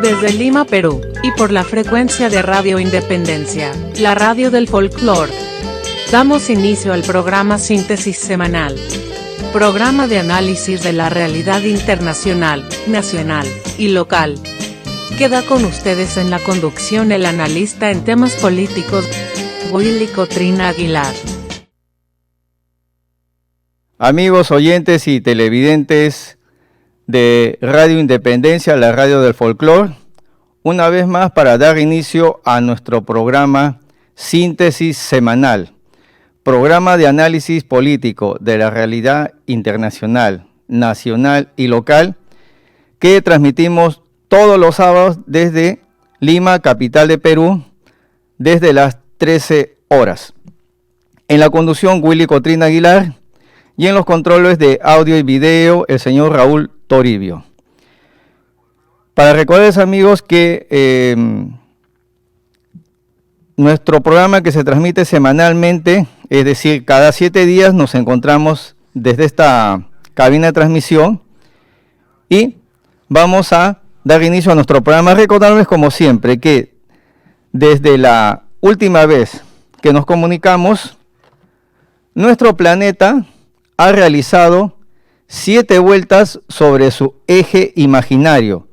Desde Lima, Perú, y por la frecuencia de Radio Independencia, la radio del folclore, damos inicio al programa Síntesis Semanal. Programa de análisis de la realidad internacional, nacional y local. Queda con ustedes en la conducción el analista en temas políticos, Willy Cotrina Aguilar. Amigos oyentes y televidentes de Radio Independencia, la radio del folclore, una vez más para dar inicio a nuestro programa Síntesis Semanal, programa de análisis político de la realidad internacional, nacional y local, que transmitimos todos los sábados desde Lima, capital de Perú, desde las 13 horas. En la conducción, Willy Cotrina Aguilar, y en los controles de audio y video, el señor Raúl Toribio. Para recordarles, amigos, que nuestro programa que se transmite semanalmente, es decir, cada 7 días nos encontramos desde esta cabina de transmisión y vamos a dar inicio a nuestro programa, recordándoles como siempre que desde la última vez que nos comunicamos, nuestro planeta ha realizado 7 vueltas sobre su eje imaginario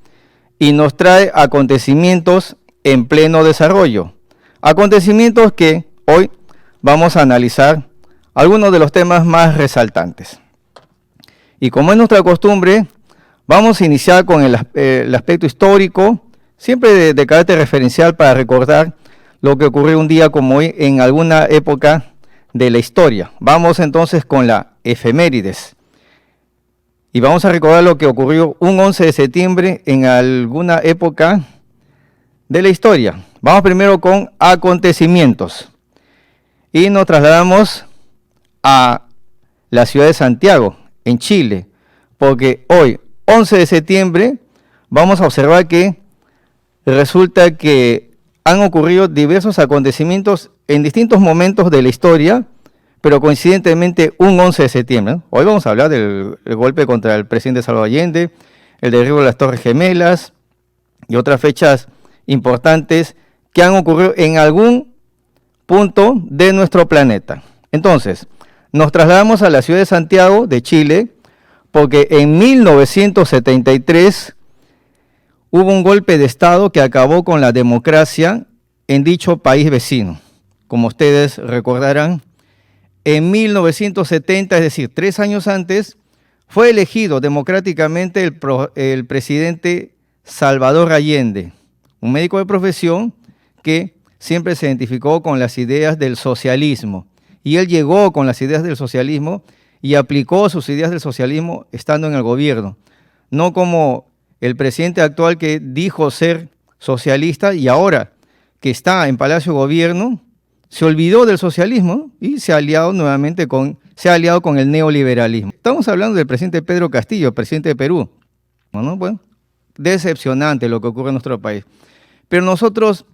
y nos trae acontecimientos en pleno desarrollo. Acontecimientos que hoy vamos a analizar algunos de los temas más resaltantes. Y como es nuestra costumbre, vamos a iniciar con el aspecto histórico, siempre de carácter referencial para recordar lo que ocurrió un día como hoy en alguna época de la historia. Vamos entonces con la efemérides. Y vamos a recordar lo que ocurrió un 11 de septiembre en alguna época de la historia. Vamos primero con acontecimientos. Y nos trasladamos a la ciudad de Santiago, en Chile, porque hoy, 11 de septiembre, vamos a observar que resulta que han ocurrido diversos acontecimientos en distintos momentos de la historia, pero coincidentemente un 11 de septiembre. Hoy vamos a hablar del golpe contra el presidente Salvador Allende, el derribo de las Torres Gemelas y otras fechas importantes que han ocurrido en algún punto de nuestro planeta. Entonces, nos trasladamos a la ciudad de Santiago, de Chile, porque en 1973 hubo un golpe de Estado que acabó con la democracia en dicho país vecino. Como ustedes recordarán, en 1970, es decir, 3 años antes, fue elegido democráticamente el presidente Salvador Allende, un médico de profesión que siempre se identificó con las ideas del socialismo. Y él llegó con las ideas del socialismo y aplicó sus ideas del socialismo estando en el gobierno. No como el presidente actual que dijo ser socialista y ahora que está en Palacio de Gobierno, se olvidó del socialismo y se ha aliado nuevamente con el neoliberalismo. Estamos hablando del presidente Pedro Castillo, presidente de Perú. Bueno, decepcionante lo que ocurre en nuestro país. Pero nosotros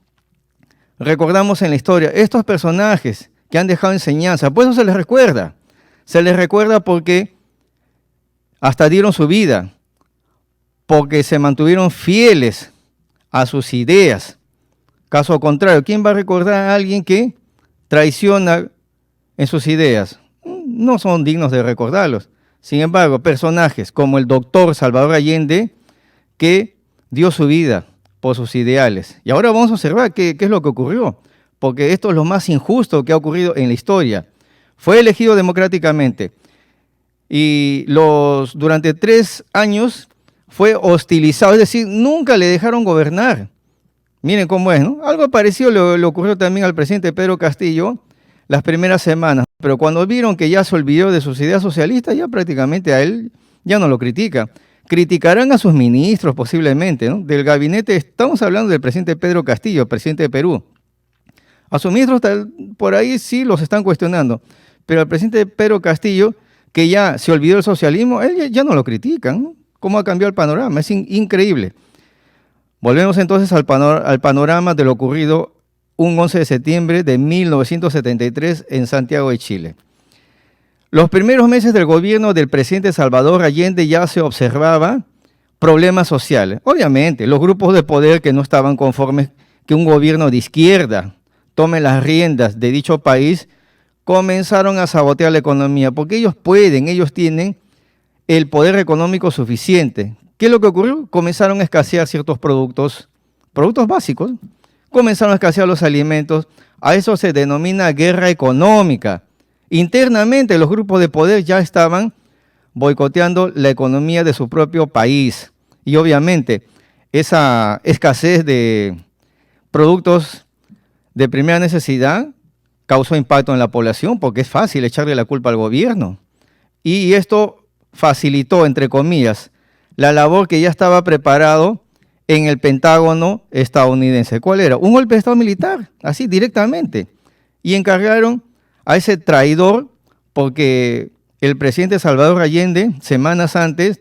recordamos en la historia estos personajes que han dejado enseñanza, pues eso se les recuerda. Se les recuerda porque hasta dieron su vida, porque se mantuvieron fieles a sus ideas. Caso contrario, ¿quién va a recordar a alguien que traiciona en sus ideas? No son dignos de recordarlos. Sin embargo, personajes como el doctor Salvador Allende, que dio su vida por sus ideales. Y ahora vamos a observar qué es lo que ocurrió, porque esto es lo más injusto que ha ocurrido en la historia. Fue elegido democráticamente y durante 3 años fue hostilizado, es decir, nunca le dejaron gobernar. Miren cómo es, ¿no? Algo parecido le ocurrió también al presidente Pedro Castillo las primeras semanas, pero cuando vieron que ya se olvidó de sus ideas socialistas, ya prácticamente a él ya no lo critica. Criticarán a sus ministros posiblemente, ¿no? Del gabinete, estamos hablando del presidente Pedro Castillo, presidente de Perú. A sus ministros por ahí sí los están cuestionando, pero al presidente Pedro Castillo, que ya se olvidó del socialismo, él ya no lo critican, ¿no? ¿Cómo ha cambiado el panorama? Es increíble. Volvemos entonces al panorama de lo ocurrido un 11 de septiembre de 1973 en Santiago de Chile. Los primeros meses del gobierno del presidente Salvador Allende ya se observaba problemas sociales. Obviamente, los grupos de poder que no estaban conformes que un gobierno de izquierda tome las riendas de dicho país, comenzaron a sabotear la economía, porque ellos pueden, ellos tienen el poder económico suficiente. ¿Qué es lo que ocurrió? Comenzaron a escasear ciertos productos básicos, comenzaron a escasear los alimentos. A eso se denomina guerra económica. Internamente los grupos de poder ya estaban boicoteando la economía de su propio país. Y obviamente esa escasez de productos de primera necesidad causó impacto en la población, porque es fácil echarle la culpa al gobierno. Y esto facilitó, entre comillas, la labor que ya estaba preparado en el Pentágono estadounidense. ¿Cuál era? Un golpe de Estado militar, así directamente. Y encargaron a ese traidor, porque el presidente Salvador Allende, semanas antes,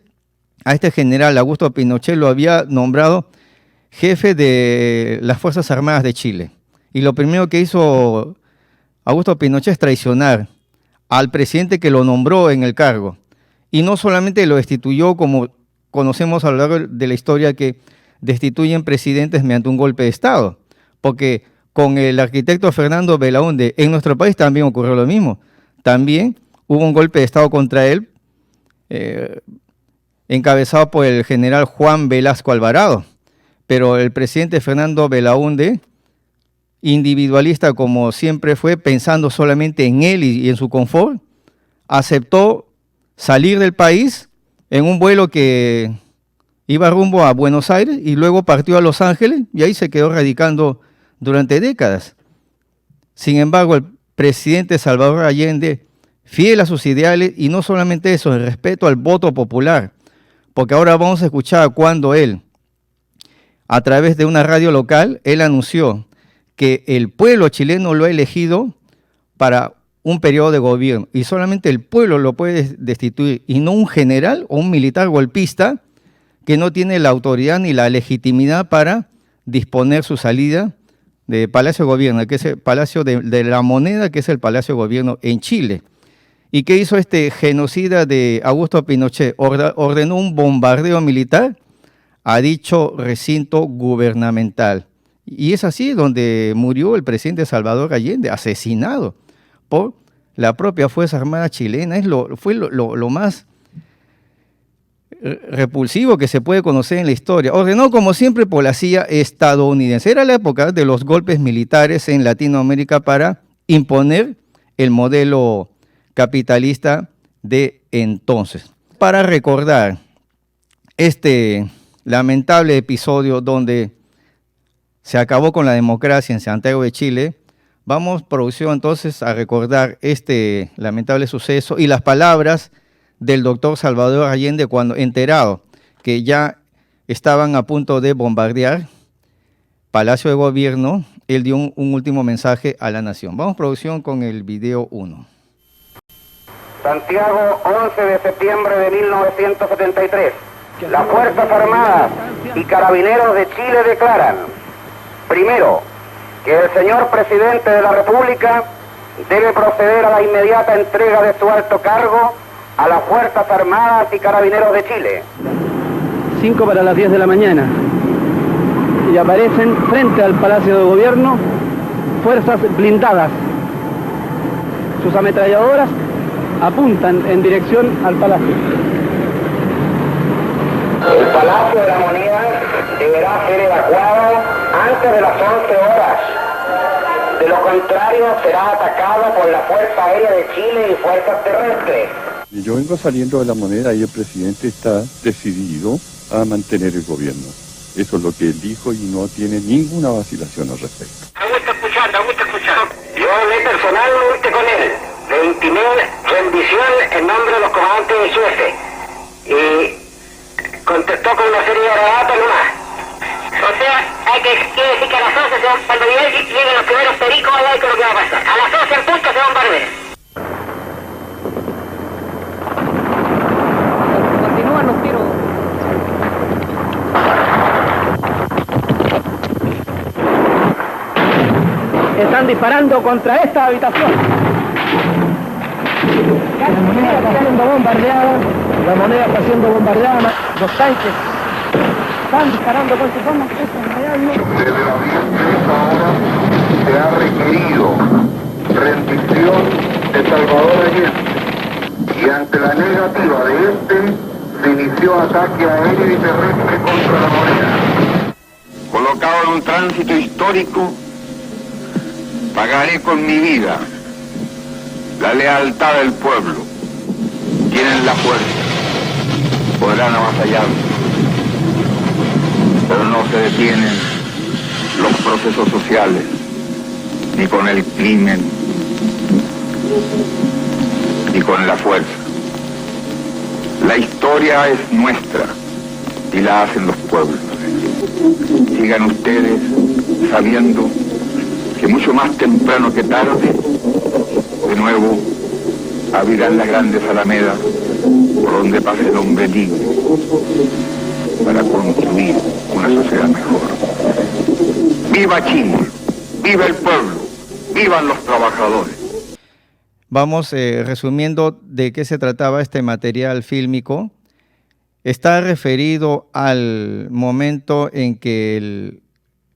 a este general Augusto Pinochet lo había nombrado jefe de las Fuerzas Armadas de Chile. Y lo primero que hizo Augusto Pinochet es traicionar al presidente que lo nombró en el cargo. Y no solamente lo destituyó, como conocemos a lo largo de la historia, que destituyen presidentes mediante un golpe de Estado, porque con el arquitecto Fernando Belaúnde en nuestro país también ocurrió lo mismo. También hubo un golpe de Estado contra él, encabezado por el general Juan Velasco Alvarado, pero el presidente Fernando Belaúnde, individualista como siempre fue, pensando solamente en él y en su confort, aceptó salir del país en un vuelo que iba rumbo a Buenos Aires y luego partió a Los Ángeles y ahí se quedó radicando durante décadas. Sin embargo, el presidente Salvador Allende, fiel a sus ideales, y no solamente eso, el respeto al voto popular, porque ahora vamos a escuchar cuando él, a través de una radio local, él anunció que el pueblo chileno lo ha elegido para un periodo de gobierno y solamente el pueblo lo puede destituir y no un general o un militar golpista que no tiene la autoridad ni la legitimidad para disponer su salida de Palacio de Gobierno, que es el Palacio de la Moneda, que es el Palacio de Gobierno en Chile. ¿Y qué hizo este genocida de Augusto Pinochet? Ordenó un bombardeo militar a dicho recinto gubernamental. Y es así donde murió el presidente Salvador Allende, asesinado por la propia Fuerza Armada chilena. Fue lo más repulsivo que se puede conocer en la historia. Ordenó, como siempre, por la CIA estadounidense. Era la época de los golpes militares en Latinoamérica para imponer el modelo capitalista de entonces. Para recordar este lamentable episodio donde se acabó con la democracia en Santiago de Chile, vamos, producción, entonces, a recordar este lamentable suceso y las palabras del doctor Salvador Allende cuando, enterado que ya estaban a punto de bombardear Palacio de Gobierno, él dio un último mensaje a la nación. Vamos, producción, con el video 1. Santiago, 11 de septiembre de 1973. Las Fuerzas Armadas y Carabineros de Chile declaran: primero, que el señor presidente de la República debe proceder a la inmediata entrega de su alto cargo a las Fuerzas Armadas y Carabineros de Chile. 5 para las 10 de la mañana. Y aparecen frente al Palacio de Gobierno fuerzas blindadas. Sus ametralladoras apuntan en dirección al palacio. El Palacio de la Moneda deberá ser evacuado antes de las 11 horas. De lo contrario, será atacado por la Fuerza Aérea de Chile y fuerzas terrestres. Yo vengo saliendo de la Moneda y el presidente está decidido a mantener el gobierno. Eso es lo que él dijo y no tiene ninguna vacilación al respecto. Me gusta escuchar. Yo hablé personalmente con él. Le intimé rendición en nombre de los comandantes en jefe. Y contestó con una serie de relatos nomás. O sea, quiere decir que a las 11, cuando lleguen los primeros pericos, ahí hay que lo que va a pasar. A las 11 en punto se bombardea. Continúan los tiros. Están disparando contra esta habitación. La moneda está siendo bombardeada. Los tanques Están disparando con sus bombas. Desde las 10 de esa hora se ha requerido rendición de Salvador Allende y ante la negativa de este se inició ataque aéreo y terrestre contra la moneda. Colocado en un tránsito histórico, pagaré con mi vida la lealtad del pueblo. Tienen la fuerza, podrán avasallar, pero no se detienen los procesos sociales, ni con el crimen, ni con la fuerza. La historia es nuestra y la hacen los pueblos. Sigan ustedes sabiendo que mucho más temprano que tarde, de nuevo, abrirán las grandes alamedas por donde pase el hombre libre para construir una sociedad mejor. ¡Viva Chile! ¡Viva el pueblo! ¡Vivan los trabajadores! Vamos resumiendo de qué se trataba este material fílmico. Está referido al momento en que el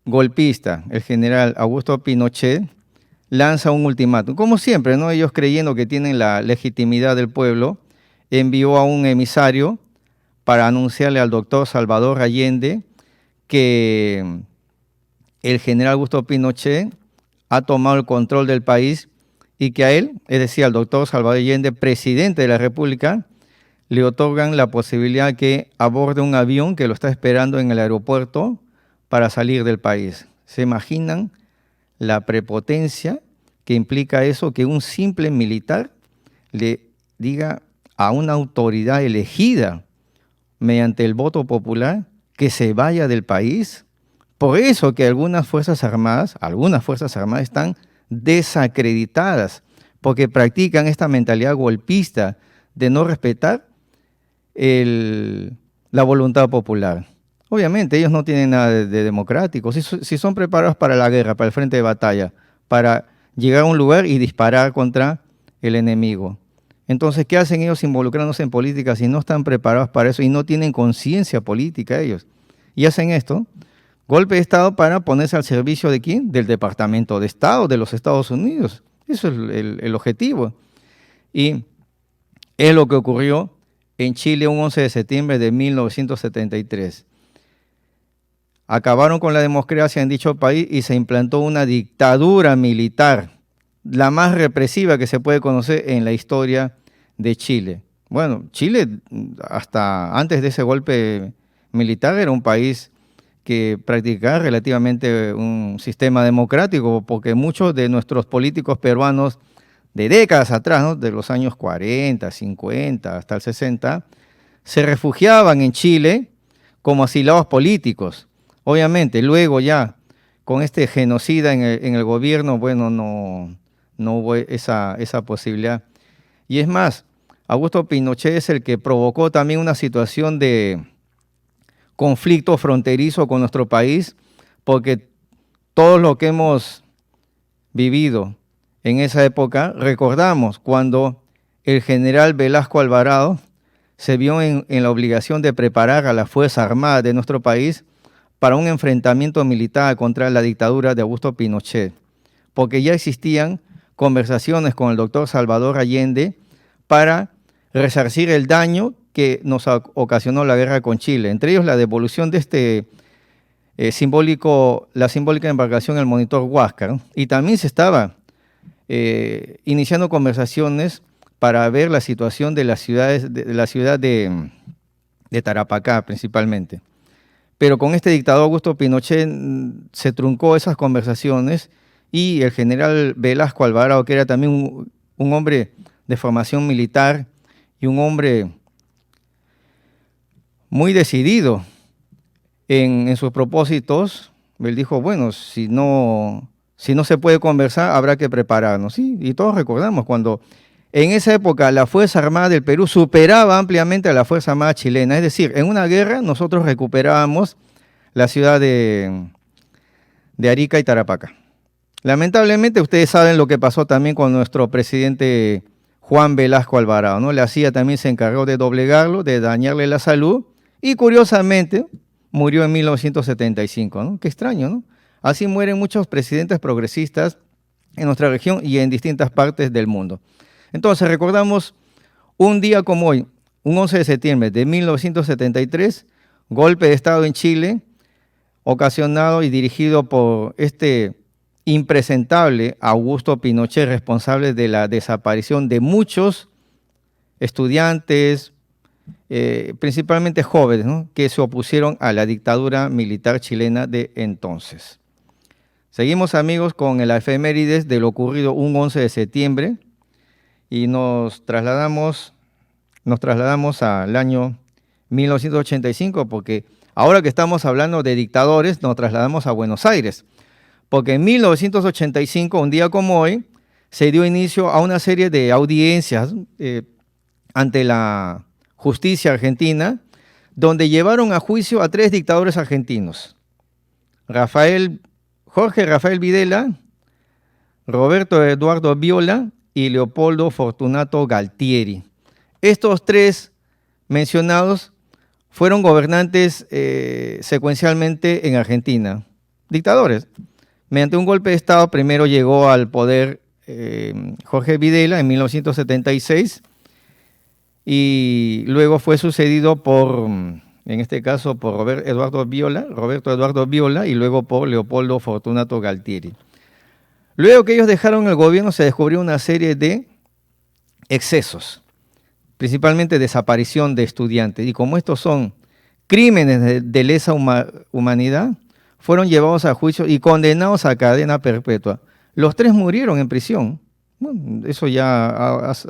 golpista, el general Augusto Pinochet, lanza un ultimátum. Como siempre, ¿no? Ellos creyendo que tienen la legitimidad del pueblo, envió a un emisario para anunciarle al doctor Salvador Allende que el general Augusto Pinochet ha tomado el control del país y que a él, es decir, al doctor Salvador Allende, presidente de la República, le otorgan la posibilidad que aborde un avión que lo está esperando en el aeropuerto para salir del país. ¿Se imaginan la prepotencia que implica eso, que un simple militar le diga a una autoridad elegida mediante el voto popular que se vaya del país? Por eso que algunas Fuerzas Armadas están desacreditadas, porque practican esta mentalidad golpista de no respetar la voluntad popular. Obviamente ellos no tienen nada de democrático, si son preparados para la guerra, para el frente de batalla, para llegar a un lugar y disparar contra el enemigo. Entonces, ¿qué hacen ellos involucrándose en política si no están preparados para eso y no tienen conciencia política ellos? Y hacen esto, golpe de Estado para ponerse al servicio ¿de quién? Del Departamento de Estado de los Estados Unidos. Eso es el objetivo. Y es lo que ocurrió en Chile un 11 de septiembre de 1973. Acabaron con la democracia en dicho país y se implantó una dictadura militar, la más represiva que se puede conocer en la historia de Chile. Bueno, Chile hasta antes de ese golpe militar era un país que practicaba relativamente un sistema democrático, porque muchos de nuestros políticos peruanos de décadas atrás, ¿no? De los años 40, 50 hasta el 60, se refugiaban en Chile como asilados políticos. Obviamente, luego ya con este genocida en el gobierno, bueno, no hubo esa posibilidad. Y es más, Augusto Pinochet es el que provocó también una situación de conflicto fronterizo con nuestro país, porque todo lo que hemos vivido en esa época, recordamos cuando el general Velasco Alvarado se vio en la obligación de preparar a la Fuerza Armada de nuestro país para un enfrentamiento militar contra la dictadura de Augusto Pinochet, porque ya existían conversaciones con el doctor Salvador Allende para resarcir el daño que nos ocasionó la guerra con Chile, entre ellos la devolución de la simbólica embarcación El Monitor Huáscar, ¿no? Y también se estaba iniciando conversaciones para ver la situación de la ciudad de Tarapacá principalmente. Pero con este dictador Augusto Pinochet se truncó esas conversaciones y el general Velasco Alvarado, que era también un hombre de formación militar y un hombre muy decidido en sus propósitos, él dijo, bueno, si no se puede conversar, habrá que prepararnos. ¿Sí? Y todos recordamos cuando en esa época la Fuerza Armada del Perú superaba ampliamente a la Fuerza Armada chilena. Es decir, en una guerra nosotros recuperábamos la ciudad de Arica y Tarapacá. Lamentablemente ustedes saben lo que pasó también con nuestro presidente Juan Velasco Alvarado, ¿no? La CIA también se encargó de doblegarlo, de dañarle la salud y curiosamente, murió en 1975, ¿no? Qué extraño, ¿no? Así mueren muchos presidentes progresistas en nuestra región y en distintas partes del mundo. Entonces recordamos un día como hoy, un 11 de septiembre de 1973, golpe de Estado en Chile, ocasionado y dirigido por este impresentable Augusto Pinochet, responsable de la desaparición de muchos estudiantes, principalmente jóvenes, ¿no?, que se opusieron a la dictadura militar chilena de entonces. Seguimos, amigos, con el efemérides de lo ocurrido un 11 de septiembre y nos trasladamos al año 1985, porque ahora que estamos hablando de dictadores, nos trasladamos a Buenos Aires, porque en 1985, un día como hoy, se dio inicio a una serie de audiencias ante la justicia argentina, donde llevaron a juicio a 3 dictadores argentinos: Jorge Rafael Videla, Roberto Eduardo Viola y Leopoldo Fortunato Galtieri. Estos 3 mencionados fueron gobernantes secuencialmente en Argentina, dictadores. Mediante un golpe de Estado, primero llegó al poder Jorge Videla en 1976 y luego fue sucedido por, en este caso, por Roberto Eduardo Viola y luego por Leopoldo Fortunato Galtieri. Luego que ellos dejaron el gobierno, se descubrió una serie de excesos, principalmente desaparición de estudiantes, y como estos son crímenes de lesa humanidad, fueron llevados a juicio y condenados a cadena perpetua. Los 3 murieron en prisión. Bueno, eso ya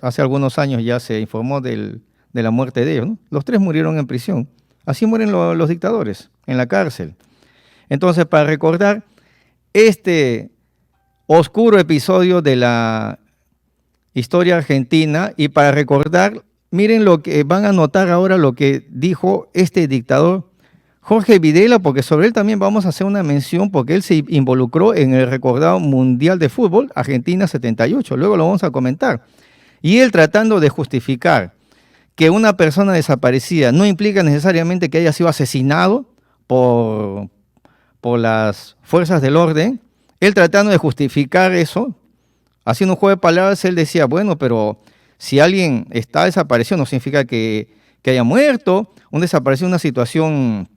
hace algunos años ya se informó de la muerte de ellos, ¿no? Los 3 murieron en prisión. Así mueren los dictadores, en la cárcel. Entonces, para recordar este oscuro episodio de la historia argentina y para recordar, miren lo que van a notar ahora, lo que dijo este dictador Jorge Videla, porque sobre él también vamos a hacer una mención, porque él se involucró en el recordado Mundial de Fútbol Argentina 78, luego lo vamos a comentar. Y él tratando de justificar que una persona desaparecida no implica necesariamente que haya sido asesinado por las fuerzas del orden, él tratando de justificar eso, haciendo un juego de palabras, él decía, bueno, pero si alguien está desaparecido no significa que haya muerto, un desaparecido en una situación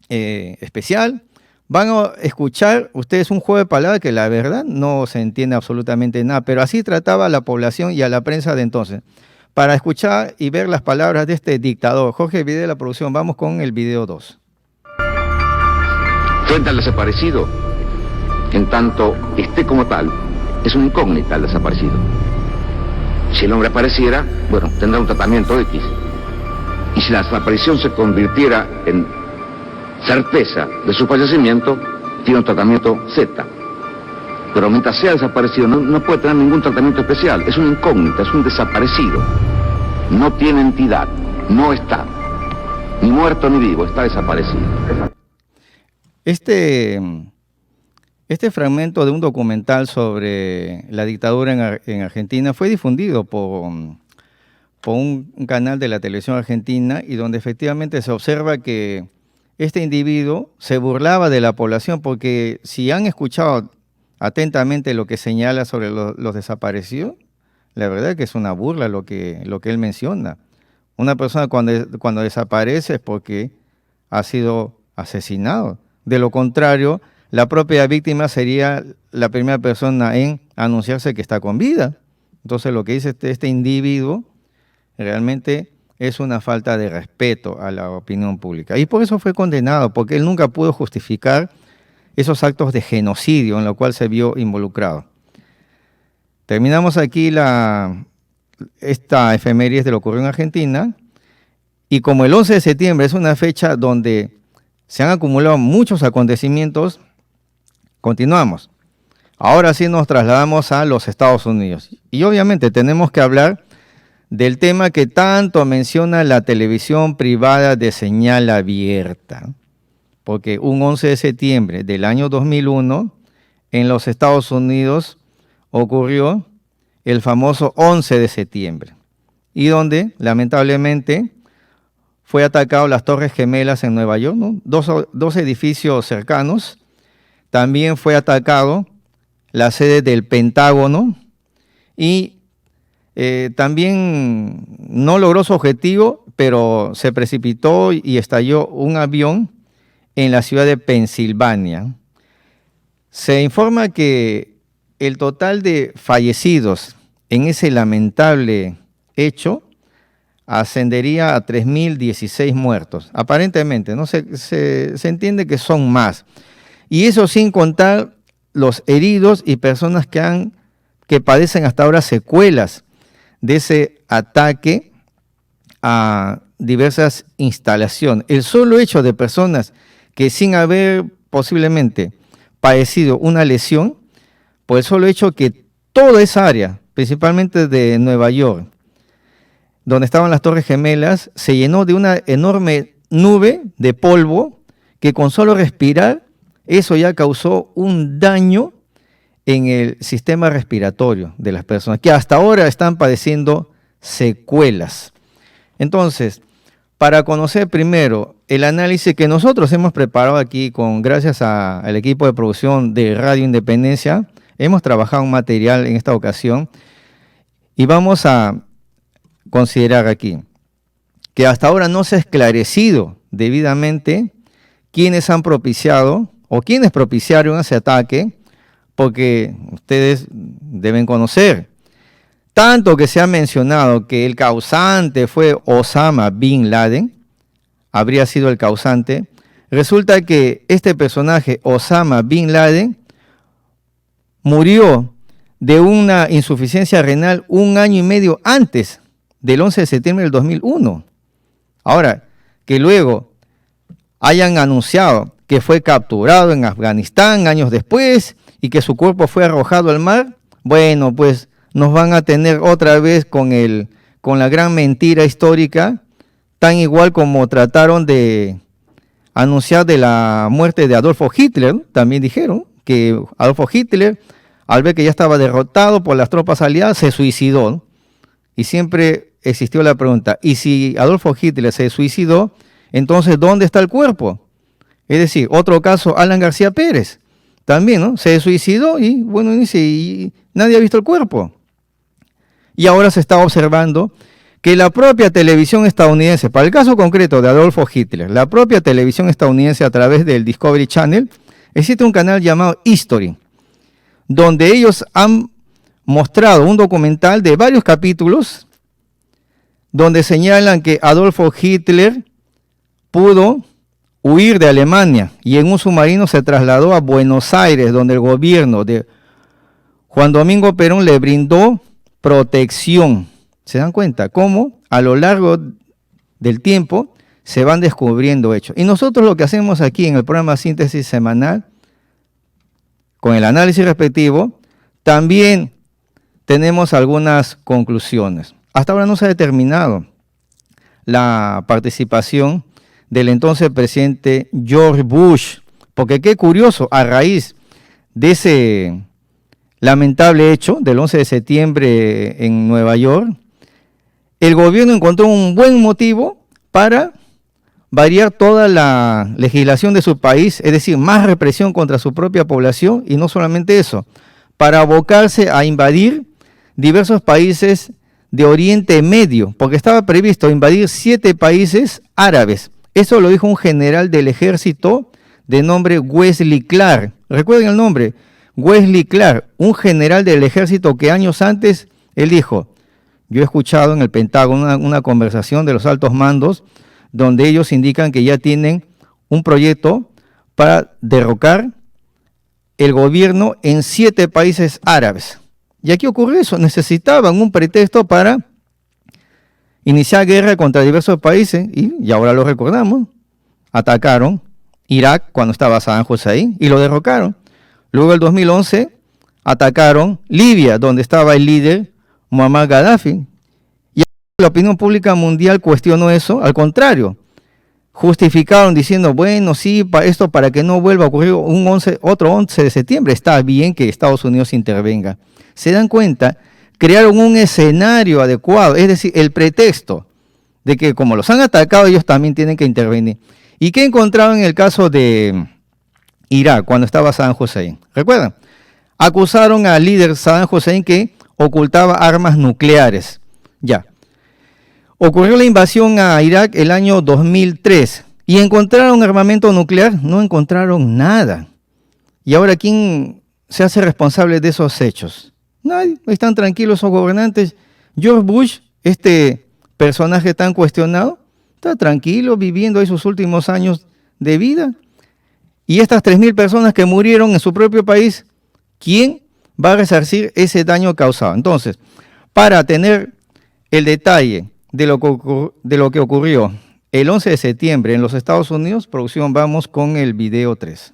especial. Van a escuchar ustedes un juego de palabras que la verdad no se entiende absolutamente nada, pero así trataba a la población y a la prensa de entonces. Para escuchar y ver las palabras de este dictador, Jorge Videla, de la producción, vamos con el video 2. Frente al desaparecido, en tanto esté como tal, es una incógnita el desaparecido. Si el hombre apareciera, bueno, tendrá un tratamiento X. Y si la desaparición se convirtiera en certeza de su fallecimiento, tiene un tratamiento Z. Pero mientras sea desaparecido, no puede tener ningún tratamiento especial. Es una incógnita, es un desaparecido. No tiene entidad, no está ni muerto ni vivo, está desaparecido. Este fragmento de un documental sobre la dictadura en Argentina fue difundido por un canal de la televisión argentina, y donde efectivamente se observa que este individuo se burlaba de la población, porque si han escuchado atentamente lo que señala sobre los desaparecidos, la verdad es que es una burla lo que él menciona. Una persona cuando desaparece es porque ha sido asesinado. De lo contrario, la propia víctima sería la primera persona en anunciarse que está con vida. Entonces lo que dice este individuo realmente es una falta de respeto a la opinión pública. Y por eso fue condenado, porque él nunca pudo justificar esos actos de genocidio en los cuales se vio involucrado. Terminamos aquí esta efeméride de lo ocurrido en Argentina, y como el 11 de septiembre es una fecha donde se han acumulado muchos acontecimientos, continuamos. Ahora sí nos trasladamos a los Estados Unidos. Y obviamente tenemos que hablar del tema que tanto menciona la televisión privada de señal abierta. Porque un 11 de septiembre del año 2001, en los Estados Unidos ocurrió el famoso 11 de septiembre. Y donde, lamentablemente, fue atacado las Torres Gemelas en Nueva York, ¿no? Dos edificios cercanos. También fue atacado la sede del Pentágono y también no logró su objetivo, pero se precipitó y estalló un avión en la ciudad de Pensilvania. Se informa que el total de fallecidos en ese lamentable hecho ascendería a 3.016 muertos. Aparentemente, ¿no? Se entiende que son más. Y eso sin contar los heridos y personas que padecen hasta ahora secuelas de ese ataque a diversas instalaciones. El solo hecho de personas que sin haber posiblemente padecido una lesión, por el solo hecho que toda esa área, principalmente de Nueva York, donde estaban las Torres Gemelas, se llenó de una enorme nube de polvo que con solo respirar, eso ya causó un daño en el sistema respiratorio de las personas, que hasta ahora están padeciendo secuelas. Entonces, para conocer primero el análisis que nosotros hemos preparado aquí, gracias al equipo de producción de Radio Independencia, hemos trabajado un material en esta ocasión y vamos a considerar aquí que hasta ahora no se ha esclarecido debidamente quiénes han propiciado o quiénes propiciaron ese ataque, porque ustedes deben conocer, tanto que se ha mencionado que el causante fue Osama Bin Laden, habría sido el causante. Resulta que este personaje, Osama Bin Laden, murió de una insuficiencia renal 1 año y medio antes del 11 de septiembre del 2001. Ahora, que luego hayan anunciado que fue capturado en Afganistán años después y que su cuerpo fue arrojado al mar, bueno, pues nos van a tener otra vez con la gran mentira histórica, tan igual como trataron de anunciar de la muerte de Adolfo Hitler. También dijeron que Adolfo Hitler, al ver que ya estaba derrotado por las tropas aliadas, se suicidó, ¿no? Y siempre existió la pregunta, ¿y si Adolfo Hitler se suicidó, entonces dónde está el cuerpo? Es decir, otro caso, Alan García Pérez, también, ¿no? Se suicidó y, bueno, y nadie ha visto el cuerpo. Y ahora se está observando que la propia televisión estadounidense, para el caso concreto de Adolfo Hitler, la propia televisión estadounidense a través del Discovery Channel, existe un canal llamado History, donde ellos han mostrado un documental de varios capítulos donde señalan que Adolfo Hitler pudo huir de Alemania y en un submarino se trasladó a Buenos Aires, donde el gobierno de Juan Domingo Perón le brindó protección. ¿Se dan cuenta cómo a lo largo del tiempo se van descubriendo hechos? Y nosotros lo que hacemos aquí en el programa Síntesis Semanal, con el análisis respectivo, también tenemos algunas conclusiones. Hasta ahora no se ha determinado la participación del entonces presidente George Bush, porque qué curioso, a raíz de ese lamentable hecho del 11 de septiembre en Nueva York, el gobierno encontró un buen motivo para variar toda la legislación de su país, es decir, más represión contra su propia población, y no solamente eso, para abocarse a invadir diversos países de Oriente Medio, porque estaba previsto invadir 7 países árabes. Eso lo dijo un general del ejército de nombre Wesley Clark. Recuerden el nombre, Wesley Clark, un general del ejército que años antes, él dijo, yo he escuchado en el Pentágono una conversación de los altos mandos donde ellos indican que ya tienen un proyecto para derrocar el gobierno en 7 países árabes. ¿Y aquí ocurrió eso? Necesitaban un pretexto para iniciar guerra contra diversos países y ahora lo recordamos. Atacaron Irak cuando estaba Saddam Hussein y lo derrocaron. Luego en el 2011 atacaron Libia, donde estaba el líder Muammar Gaddafi. Y la opinión pública mundial cuestionó eso, al contrario. Justificaron diciendo, bueno, sí, esto para que no vuelva a ocurrir otro 11 de septiembre. Está bien que Estados Unidos intervenga. ¿Se dan cuenta? Crearon un escenario adecuado, es decir, el pretexto de que como los han atacado, ellos también tienen que intervenir. ¿Y qué encontraron en el caso de Irak, cuando estaba Saddam Hussein? ¿Recuerdan? Acusaron al líder Saddam Hussein que ocultaba armas nucleares. Ya. Ocurrió la invasión a Irak el año 2003 y encontraron armamento nuclear, no encontraron nada. ¿Y ahora quién se hace responsable de esos hechos? Nadie, están tranquilos esos gobernantes. George Bush, este personaje tan cuestionado, está tranquilo viviendo ahí sus últimos años de vida. Y estas 3.000 personas que murieron en su propio país, ¿quién va a resarcir ese daño causado? Entonces, para tener el detalle de lo que ocurrió el 11 de septiembre en los Estados Unidos, producción, vamos con el video 3.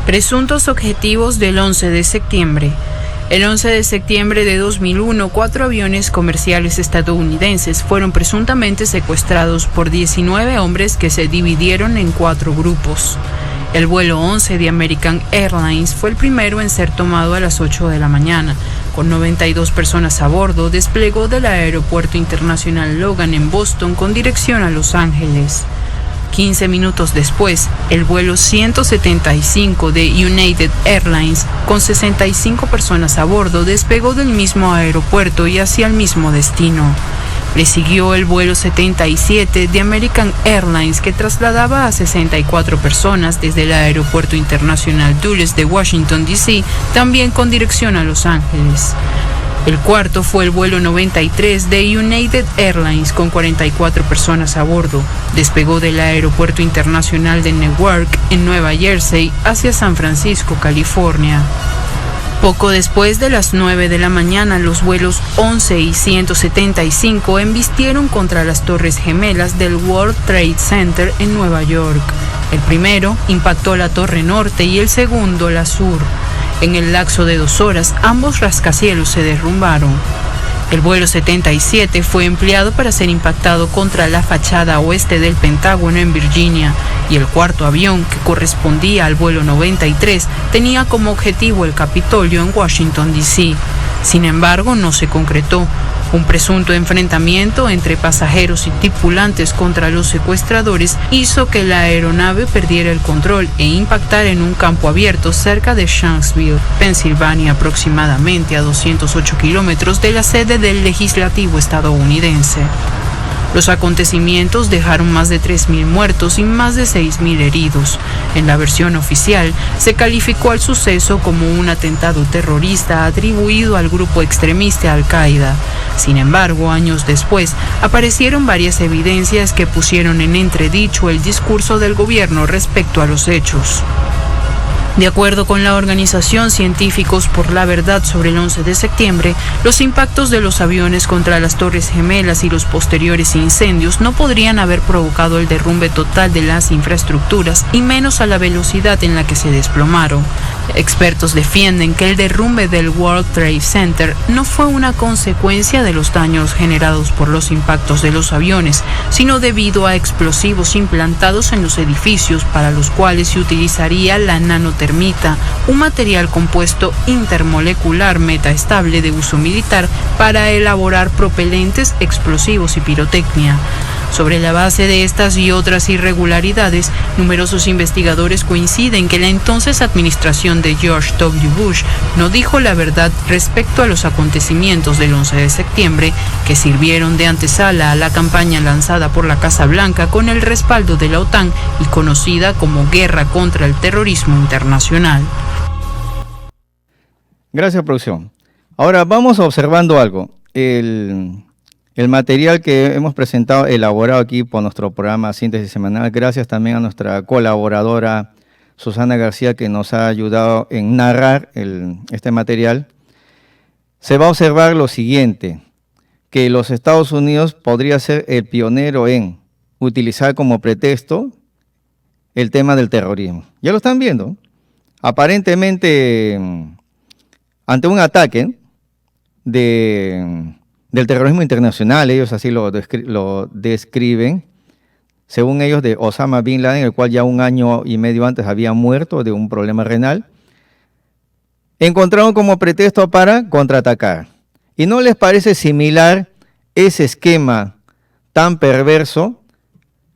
Presuntos objetivos del 11 de septiembre. El 11 de septiembre de 2001, 4 aviones comerciales estadounidenses fueron presuntamente secuestrados por 19 hombres que se dividieron en 4 grupos. El vuelo 11 de American Airlines fue el primero en ser tomado a las 8 de la mañana. Con 92 personas a bordo, desplegó del Aeropuerto Internacional Logan en Boston con dirección a Los Ángeles. 15 minutos después, el vuelo 175 de United Airlines, con 65 personas a bordo, despegó del mismo aeropuerto y hacia el mismo destino. Le siguió el vuelo 77 de American Airlines, que trasladaba a 64 personas desde el Aeropuerto Internacional Dulles de Washington, D.C., también con dirección a Los Ángeles. El cuarto fue el vuelo 93 de United Airlines con 44 personas a bordo. Despegó del Aeropuerto Internacional de Newark, en Nueva Jersey, hacia San Francisco, California. Poco después de las 9 de la mañana, los vuelos 11 y 175 embistieron contra las Torres Gemelas del World Trade Center en Nueva York. El primero impactó la Torre Norte y el segundo la Sur. En el lapso de 2 horas, ambos rascacielos se derrumbaron. El vuelo 77 fue empleado para ser impactado contra la fachada oeste del Pentágono en Virginia, y el cuarto avión, que correspondía al vuelo 93, tenía como objetivo el Capitolio en Washington, D.C. Sin embargo, no se concretó. Un presunto enfrentamiento entre pasajeros y tripulantes contra los secuestradores hizo que la aeronave perdiera el control e impactara en un campo abierto cerca de Shanksville, Pensilvania, aproximadamente a 208 kilómetros de la sede del legislativo estadounidense. Los acontecimientos dejaron más de 3.000 muertos y más de 6.000 heridos. En la versión oficial, se calificó al suceso como un atentado terrorista atribuido al grupo extremista Al-Qaeda. Sin embargo, años después, aparecieron varias evidencias que pusieron en entredicho el discurso del gobierno respecto a los hechos. De acuerdo con la organización Científicos por la Verdad sobre el 11 de septiembre, los impactos de los aviones contra las Torres Gemelas y los posteriores incendios no podrían haber provocado el derrumbe total de las infraestructuras y menos a la velocidad en la que se desplomaron. Expertos defienden que el derrumbe del World Trade Center no fue una consecuencia de los daños generados por los impactos de los aviones, sino debido a explosivos implantados en los edificios para los cuales se utilizaría la nanotermita, un material compuesto intermolecular metaestable de uso militar para elaborar propelentes, explosivos y pirotecnia. Sobre la base de estas y otras irregularidades, numerosos investigadores coinciden que la entonces administración de George W. Bush no dijo la verdad respecto a los acontecimientos del 11 de septiembre, que sirvieron de antesala a la campaña lanzada por la Casa Blanca con el respaldo de la OTAN y conocida como Guerra contra el Terrorismo Internacional. Gracias, producción. Ahora vamos observando algo. El material que hemos presentado, elaborado aquí por nuestro programa Síntesis Semanal, gracias también a nuestra colaboradora Susana García, que nos ha ayudado en narrar este material, se va a observar lo siguiente, que los Estados Unidos podría ser el pionero en utilizar como pretexto el tema del terrorismo. Ya lo están viendo. Aparentemente, ante un ataque del terrorismo internacional, ellos así lo describen, según ellos, de Osama Bin Laden, el cual ya 1 año y medio antes había muerto de un problema renal, encontraron como pretexto para contraatacar. ¿Y no les parece similar ese esquema tan perverso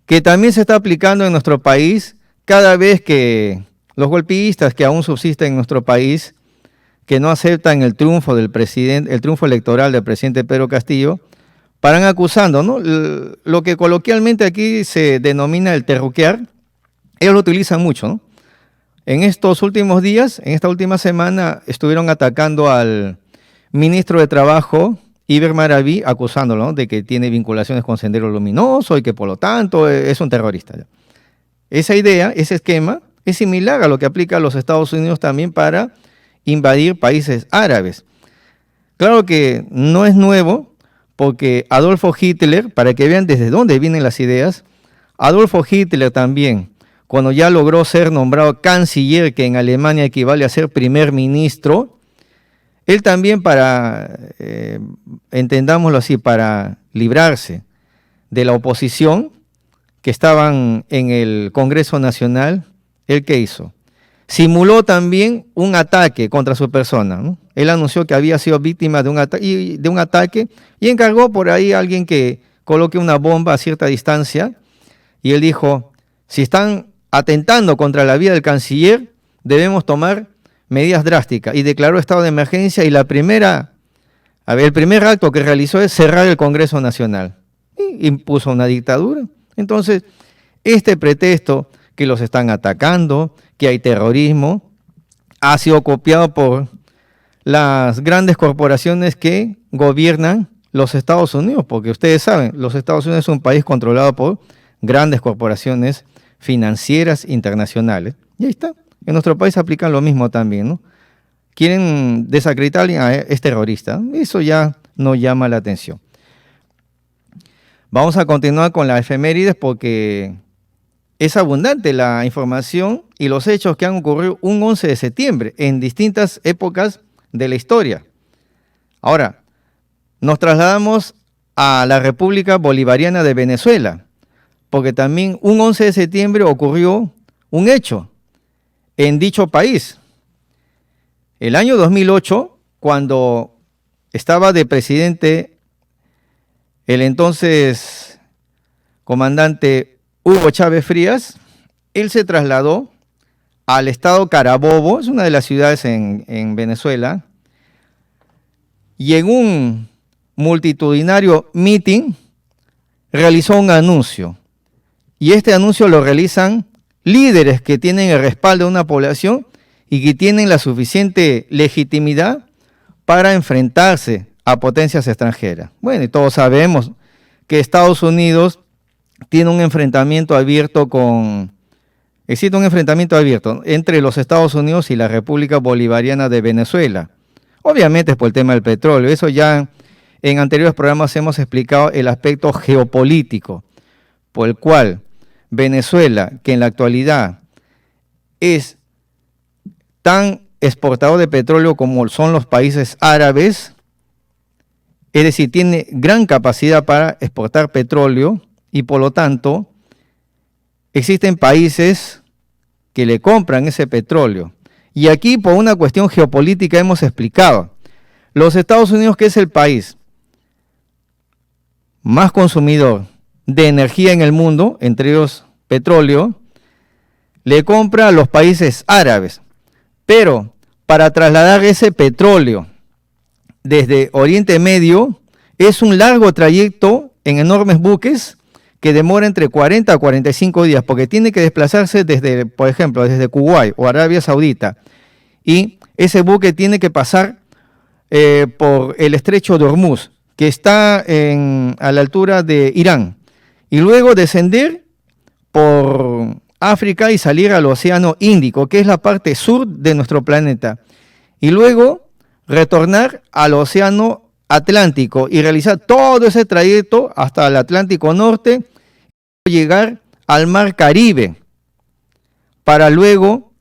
que también se está aplicando en nuestro país cada vez que los golpistas que aún subsisten en nuestro país, que no aceptan el triunfo del presidente, el triunfo electoral del presidente Pedro Castillo, paran acusando, ¿no? Lo que coloquialmente aquí se denomina el terruquear, ellos lo utilizan mucho, ¿no? En estos últimos días, en esta última semana, estuvieron atacando al ministro de Trabajo, Iber Maraví, acusándolo, ¿no?, de que tiene vinculaciones con Sendero Luminoso y que por lo tanto es un terrorista. Esa idea, ese esquema, es similar a lo que aplica a los Estados Unidos también para invadir países árabes. Claro que no es nuevo, porque Adolfo Hitler, para que vean desde dónde vienen las ideas, Adolfo Hitler también, cuando ya logró ser nombrado canciller, que en Alemania equivale a ser primer ministro, él también para, entendámoslo así, para librarse de la oposición que estaban en el Congreso Nacional, ¿él qué hizo? Simuló también un ataque contra su persona, ¿no? Él anunció que había sido víctima de un ataque y encargó por ahí a alguien que coloque una bomba a cierta distancia, y él dijo, si están atentando contra la vida del canciller, debemos tomar medidas drásticas, y declaró estado de emergencia, y el primer acto que realizó es cerrar el Congreso Nacional y impuso una dictadura. Entonces, este pretexto que los están atacando, que hay terrorismo, ha sido copiado por las grandes corporaciones que gobiernan los Estados Unidos, porque ustedes saben, los Estados Unidos es un país controlado por grandes corporaciones financieras internacionales. Y ahí está. En nuestro país aplican lo mismo también, ¿no? Quieren desacreditar a alguien, es terrorista. Eso ya no llama la atención. Vamos a continuar con las efemérides porque es abundante la información y los hechos que han ocurrido un 11 de septiembre en distintas épocas de la historia. Ahora, nos trasladamos a la República Bolivariana de Venezuela, porque también un 11 de septiembre ocurrió un hecho en dicho país. El año 2008, cuando estaba de presidente el entonces comandante Hugo Chávez Frías, él se trasladó al estado Carabobo, es una de las ciudades en Venezuela, y en un multitudinario meeting realizó un anuncio. Y este anuncio lo realizan líderes que tienen el respaldo de una población y que tienen la suficiente legitimidad para enfrentarse a potencias extranjeras. Bueno, y todos sabemos que Estados Unidos tiene un enfrentamiento abierto existe un enfrentamiento abierto entre los Estados Unidos y la República Bolivariana de Venezuela. Obviamente es por el tema del petróleo. Eso ya en anteriores programas hemos explicado el aspecto geopolítico por el cual Venezuela, que en la actualidad es tan exportador de petróleo como son los países árabes, es decir, tiene gran capacidad para exportar petróleo y por lo tanto existen países que le compran ese petróleo. Y aquí por una cuestión geopolítica hemos explicado, los Estados Unidos, que es el país más consumidor de energía en el mundo, entre ellos petróleo, le compra a los países árabes. Pero para trasladar ese petróleo desde Oriente Medio es un largo trayecto en enormes buques que demora entre 40 a 45 días, porque tiene que desplazarse desde, por ejemplo, desde Kuwait o Arabia Saudita, y ese buque tiene que pasar por el estrecho de Hormuz, que está a la altura de Irán, y luego descender por África y salir al Océano Índico, que es la parte sur de nuestro planeta, y luego retornar al Océano Atlántico y realizar todo ese trayecto hasta el Atlántico Norte, y llegar al Mar Caribe, para luego,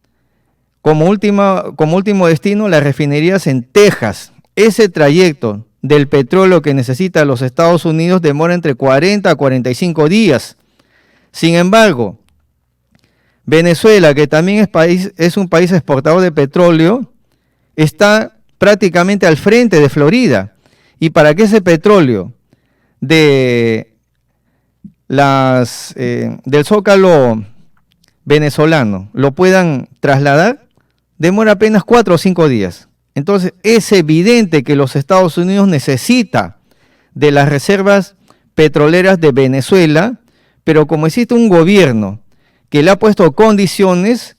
como último destino, las refinerías en Texas. Ese trayecto del petróleo que necesita los Estados Unidos demora entre 40 a 45 días. Sin embargo, Venezuela, que también es un país exportador de petróleo, está prácticamente al frente de Florida. Y para que ese petróleo de del Zócalo venezolano lo puedan trasladar, demora apenas 4 o 5 días. Entonces es evidente que los Estados Unidos necesita de las reservas petroleras de Venezuela, pero como existe un gobierno que le ha puesto condiciones,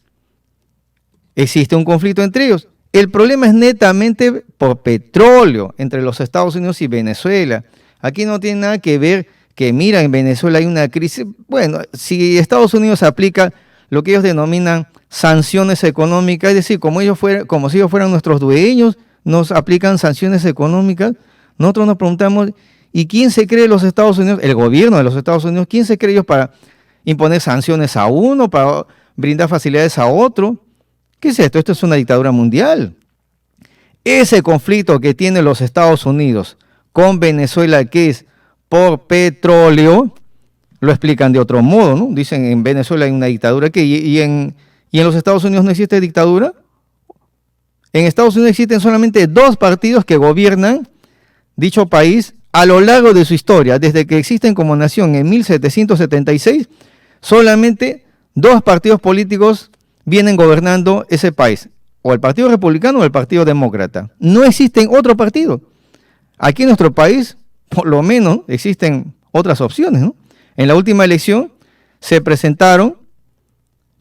existe un conflicto entre ellos. El problema es netamente por petróleo entre los Estados Unidos y Venezuela. Aquí no tiene nada que ver que, mira, en Venezuela hay una crisis. Bueno, si Estados Unidos aplica lo que ellos denominan sanciones económicas, es decir, como si ellos fueran nuestros dueños, nos aplican sanciones económicas, nosotros nos preguntamos, ¿y quién se cree los Estados Unidos? El gobierno de los Estados Unidos, ¿quién se cree ellos para imponer sanciones a uno, para brindar facilidades a otro? ¿Qué es esto? Esto es una dictadura mundial. Ese conflicto que tienen los Estados Unidos con Venezuela, que es por petróleo, lo explican de otro modo, ¿no? Dicen, en Venezuela hay una dictadura, ¿qué? ¿Y en los Estados Unidos no existe dictadura? En Estados Unidos existen solamente 2 partidos que gobiernan dicho país a lo largo de su historia. Desde que existen como nación en 1776, solamente 2 partidos políticos vienen gobernando ese país, o el Partido Republicano o el Partido Demócrata. No existen otro partido. Aquí en nuestro país, por lo menos, existen otras opciones, ¿no? En la última elección se presentaron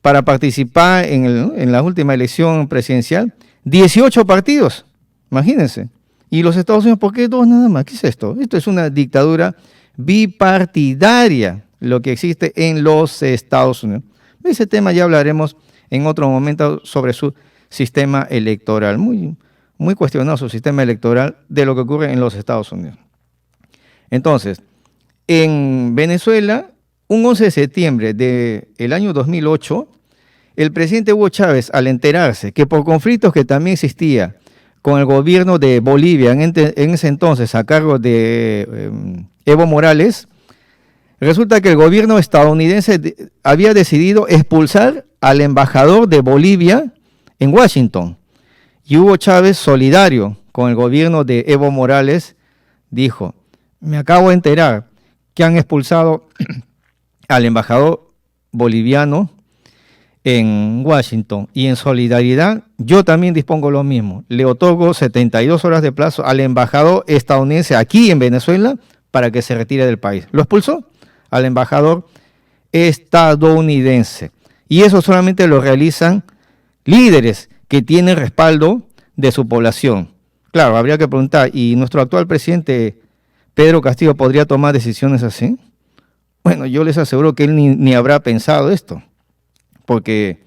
para participar en la última elección presidencial 18 partidos, imagínense. Y los Estados Unidos, ¿por qué 2 nada más? ¿Qué es esto? Esto es una dictadura bipartidaria, lo que existe en los Estados Unidos. Ese tema ya hablaremos en otro momento sobre su sistema electoral. Muy, muy cuestionado su sistema electoral de lo que ocurre en los Estados Unidos. Entonces, en Venezuela, un 11 de septiembre del año 2008, el presidente Hugo Chávez, al enterarse que por conflictos que también existía con el gobierno de Bolivia, en ese entonces a cargo de Evo Morales, resulta que el gobierno estadounidense había decidido expulsar al embajador de Bolivia en Washington. Y Hugo Chávez, solidario con el gobierno de Evo Morales, dijo, me acabo de enterar que han expulsado al embajador boliviano en Washington, y en solidaridad yo también dispongo lo mismo. Le otorgo 72 horas de plazo al embajador estadounidense aquí en Venezuela para que se retire del país. Lo expulsó al embajador estadounidense. Y eso solamente lo realizan líderes que tienen respaldo de su población. Claro, habría que preguntar, ¿y nuestro actual presidente Pedro Castillo podría tomar decisiones así? Bueno, yo les aseguro que él ni habrá pensado esto, porque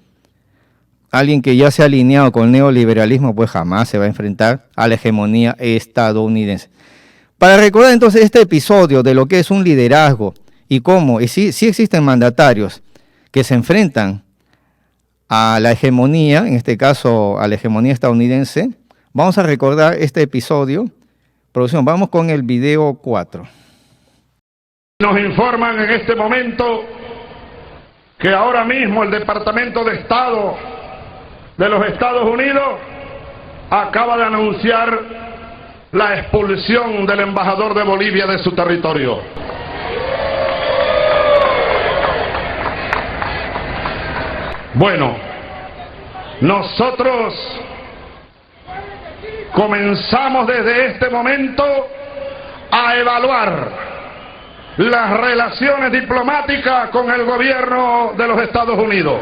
alguien que ya se ha alineado con el neoliberalismo, pues jamás se va a enfrentar a la hegemonía estadounidense. Para recordar entonces este episodio de lo que es un liderazgo y cómo sí existen mandatarios que se enfrentan a la hegemonía, en este caso a la hegemonía estadounidense, vamos a recordar este episodio. Producción, vamos con el video 4. Nos informan en este momento que ahora mismo el Departamento de Estado de los Estados Unidos acaba de anunciar la expulsión del embajador de Bolivia de su territorio. Bueno, nosotros comenzamos desde este momento a evaluar las relaciones diplomáticas con el gobierno de los Estados Unidos.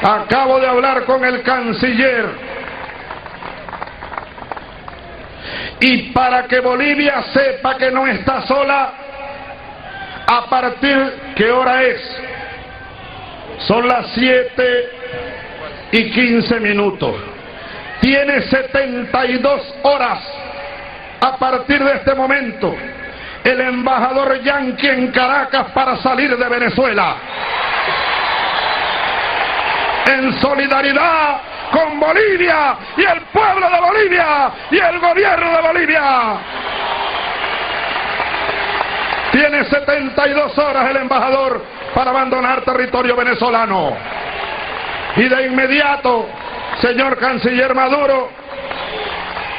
Acabo de hablar con el canciller y para que Bolivia sepa que no está sola, a partir, ¿qué hora es? Son las 7:15. Tiene 72 horas a partir de este momento el embajador yanqui en Caracas para salir de Venezuela. En solidaridad con Bolivia y el pueblo de Bolivia y el gobierno de Bolivia. Tiene 72 horas el embajador para abandonar territorio venezolano. Y de inmediato, señor canciller Maduro,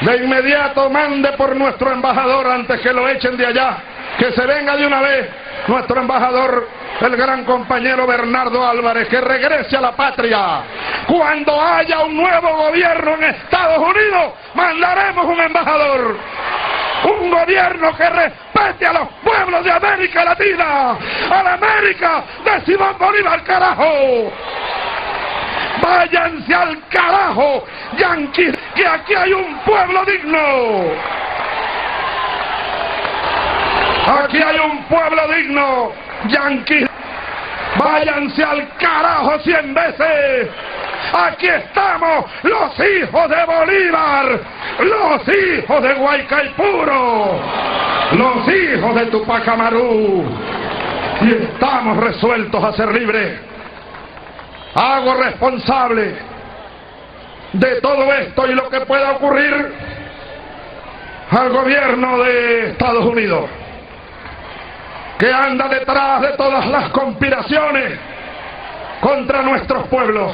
de inmediato mande por nuestro embajador antes que lo echen de allá, que se venga de una vez nuestro embajador, el gran compañero Bernardo Álvarez, que regrese a la patria. Cuando haya un nuevo gobierno en Estados Unidos, mandaremos un embajador, un gobierno que respete a los pueblos de América Latina, a la América de Simón Bolívar, carajo. Váyanse al carajo, yanquis, que aquí hay un pueblo digno. Aquí hay un pueblo digno, yanquis. Váyanse al carajo 100 veces. Aquí estamos, los hijos de Bolívar, los hijos de Guaycaipuro, los hijos de Tupac Amaru. Y estamos resueltos a ser libres. Hago responsable de todo esto y lo que pueda ocurrir al gobierno de Estados Unidos, que anda detrás de todas las conspiraciones contra nuestros pueblos.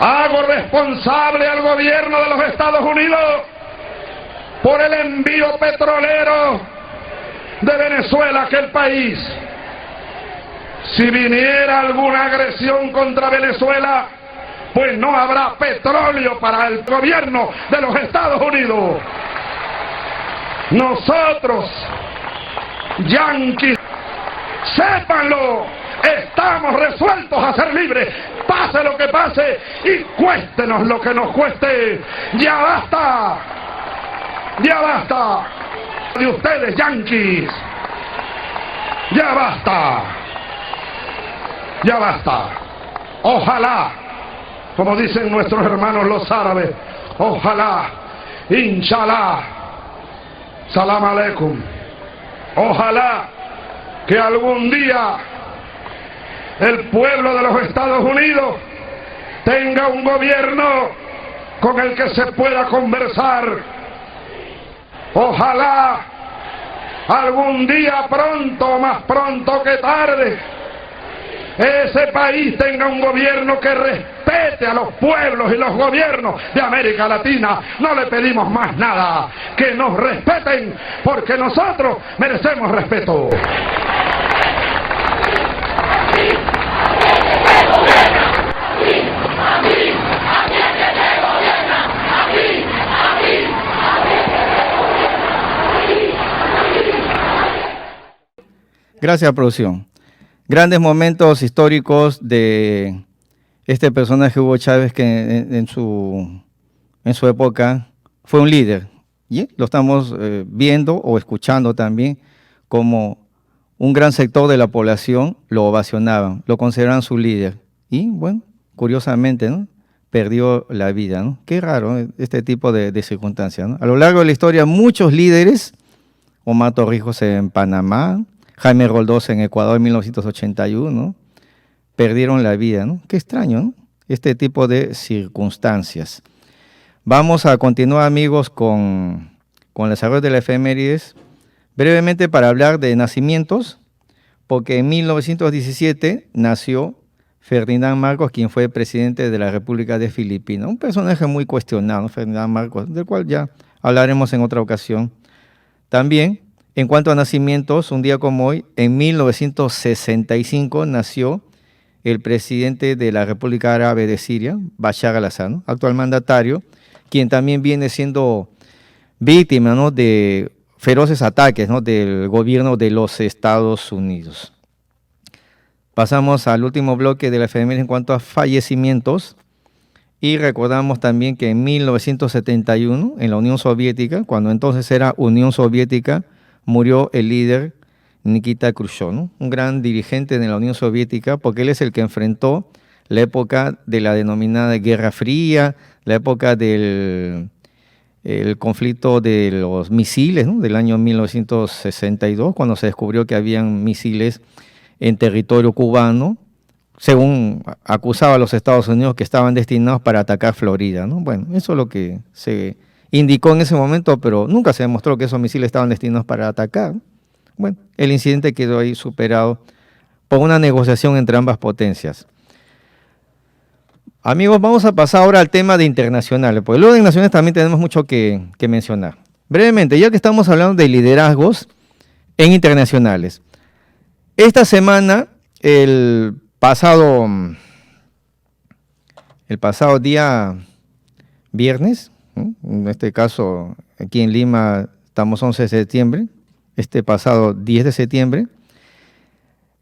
Hago responsable al gobierno de los Estados Unidos por el envío petrolero de Venezuela a aquel país. Si viniera alguna agresión contra Venezuela, pues no habrá petróleo para el gobierno de los Estados Unidos. Nosotros, yanquis, sépanlo, estamos resueltos a ser libres, pase lo que pase y cuéstenos lo que nos cueste. Ya basta de ustedes, yanquis, ya basta. Ojalá, como dicen nuestros hermanos los árabes, ojalá, inshallah, salam aleikum, ojalá que algún día el pueblo de los Estados Unidos tenga un gobierno con el que se pueda conversar. Ojalá algún día, pronto, más pronto que tarde, ese país tenga un gobierno que respete a los pueblos y los gobiernos de América Latina. No le pedimos más nada, que nos respeten, porque nosotros merecemos respeto. Gracias, producción. Grandes momentos históricos de este personaje Hugo Chávez, que en su época fue un líder. ¿Sí? Lo estamos viendo o escuchando también como un gran sector de la población lo ovacionaban, lo consideraban su líder. Y bueno, curiosamente, ¿no?, perdió la vida, ¿no? Qué raro, ¿no?, este tipo de circunstancias, ¿no? A lo largo de la historia, muchos líderes, Omar Torrijos en Panamá, Jaime Roldós en Ecuador en 1981, ¿no?, perdieron la vida, ¿no? Qué extraño, ¿no?, este tipo de circunstancias. Vamos a continuar, amigos, con el desarrollo de la efemérides, brevemente para hablar de nacimientos, porque en 1917 nació Ferdinand Marcos, quien fue presidente de la República de Filipinas. Un personaje muy cuestionado, Ferdinand Marcos, del cual ya hablaremos en otra ocasión. También, en cuanto a nacimientos, un día como hoy, en 1965 nació el presidente de la República Árabe de Siria, Bashar al-Assad, ¿no?, actual mandatario, quien también viene siendo víctima, ¿no?, de feroces ataques, ¿no?, del gobierno de los Estados Unidos. Pasamos al último bloque de la efeméride en cuanto a fallecimientos, y recordamos también que en 1971, en la Unión Soviética, cuando entonces era Unión Soviética, murió el líder Nikita Khrushchev, ¿no?, un gran dirigente de la Unión Soviética, porque él es el que enfrentó la época de la denominada Guerra Fría, la época del conflicto de los misiles, ¿no?, del año 1962, cuando se descubrió que habían misiles en territorio cubano, según acusaba a los Estados Unidos, que estaban destinados para atacar Florida, ¿no? Bueno, eso es lo que se indicó en ese momento, pero nunca se demostró que esos misiles estaban destinados para atacar. Bueno, el incidente quedó ahí superado por una negociación entre ambas potencias. Amigos, vamos a pasar ahora al tema de internacionales, porque luego de nacionales también tenemos mucho que mencionar. Brevemente, ya que estamos hablando de liderazgos en internacionales. Esta semana, el pasado día viernes, en este caso aquí en Lima estamos 11 de septiembre, este pasado 10 de septiembre,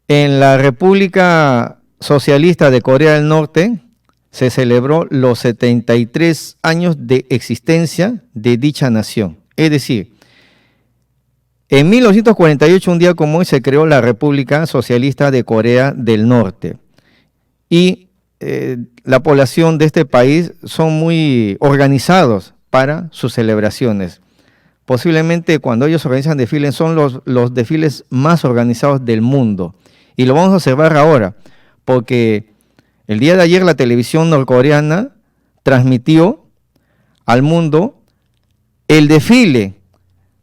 en la República Socialista de Corea del Norte se celebró los 73 años de existencia de dicha nación. Es decir, en 1948, un día como hoy, se creó la República Socialista de Corea del Norte. Y la población de este país son muy organizados para sus celebraciones. Posiblemente cuando ellos organizan desfiles son los desfiles más organizados del mundo. Y lo vamos a observar ahora, porque el día de ayer la televisión norcoreana transmitió al mundo el desfile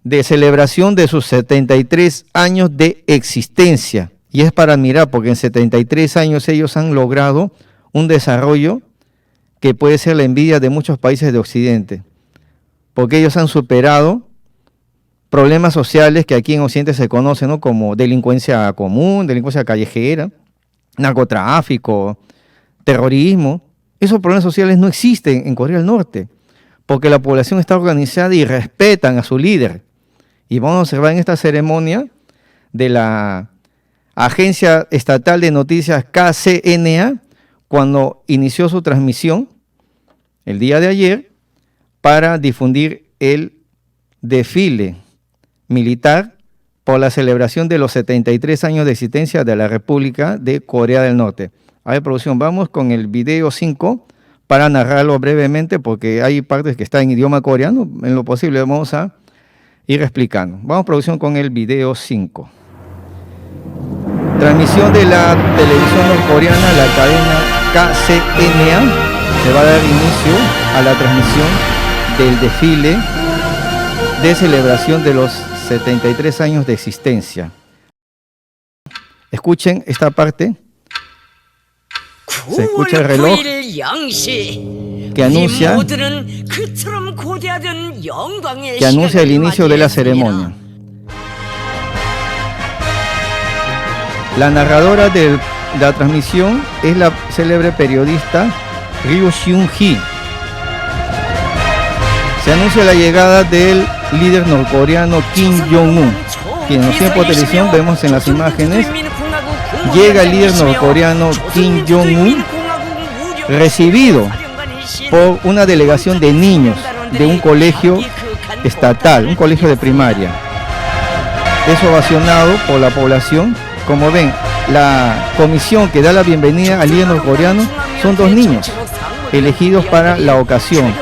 de celebración de sus 73 años de existencia. Y es para admirar, porque en 73 años ellos han logrado un desarrollo que puede ser la envidia de muchos países de Occidente, porque ellos han superado problemas sociales que aquí en Occidente se conocen, ¿no?, como delincuencia común, delincuencia callejera, narcotráfico, terrorismo. Esos problemas sociales no existen en Corea del Norte, porque la población está organizada y respetan a su líder. Y vamos a observar en esta ceremonia de la Agencia Estatal de Noticias KCNA, cuando inició su transmisión el día de ayer para difundir el desfile militar por la celebración de los 73 años de existencia de la República de Corea del Norte. A ver, producción, vamos con el video 5 para narrarlo brevemente, porque hay partes que están en idioma coreano. En lo posible vamos a ir explicando. Vamos, producción, con el video 5. Transmisión de la televisión norcoreana, la cadena KCNA. Se va a dar inicio a la transmisión del desfile de celebración de los 73 años de existencia. Escuchen esta parte. Se escucha el reloj que anuncia el inicio de la ceremonia. La narradora de la transmisión es la célebre periodista Ryu Seung-hee. Se anuncia la llegada del líder norcoreano Kim Jong-un, quien en los tiempos de televisión vemos en las imágenes. Llega el líder norcoreano Kim Jong-un, recibido por una delegación de niños de un colegio estatal, un colegio de primaria. Es ovacionado por la población. Como ven, la comisión que da la bienvenida al líder norcoreano son 2 niños elegidos para la ocasión,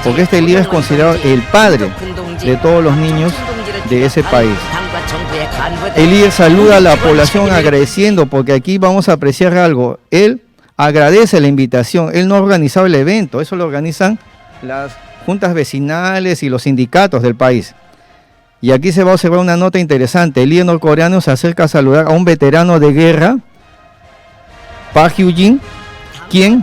porque este líder es considerado el padre de todos los niños de ese país. El líder saluda a la población agradeciendo, porque aquí vamos a apreciar algo. Él agradece la invitación. Él no ha organizado el evento, eso lo organizan las juntas vecinales y los sindicatos del país. Y aquí se va a observar una nota interesante. El líder norcoreano se acerca a saludar a un veterano de guerra, Park Hyung-jin, quien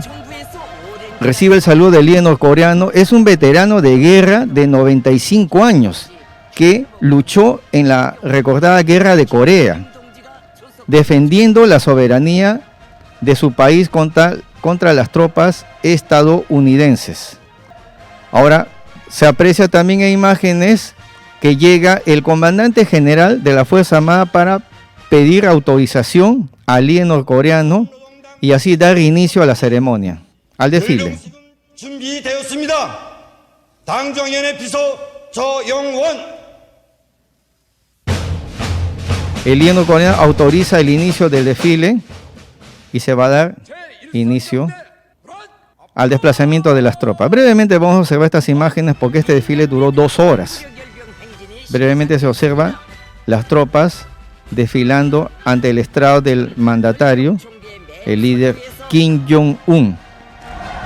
recibe el saludo del líder norcoreano. Es un veterano de guerra de 95 años que luchó en la recordada guerra de Corea, defendiendo la soberanía de su país contra las tropas estadounidenses. Ahora, se aprecia también en imágenes que llega el comandante general de la Fuerza Armada para pedir autorización al líder norcoreano y así dar inicio a la ceremonia, al desfile. El líder norcoreano autoriza el inicio del desfile y se va a dar inicio al desplazamiento de las tropas. Brevemente vamos a observar estas imágenes porque este desfile duró 2 horas. Brevemente se observa las tropas desfilando ante el estrado del mandatario, el líder Kim Jong-un.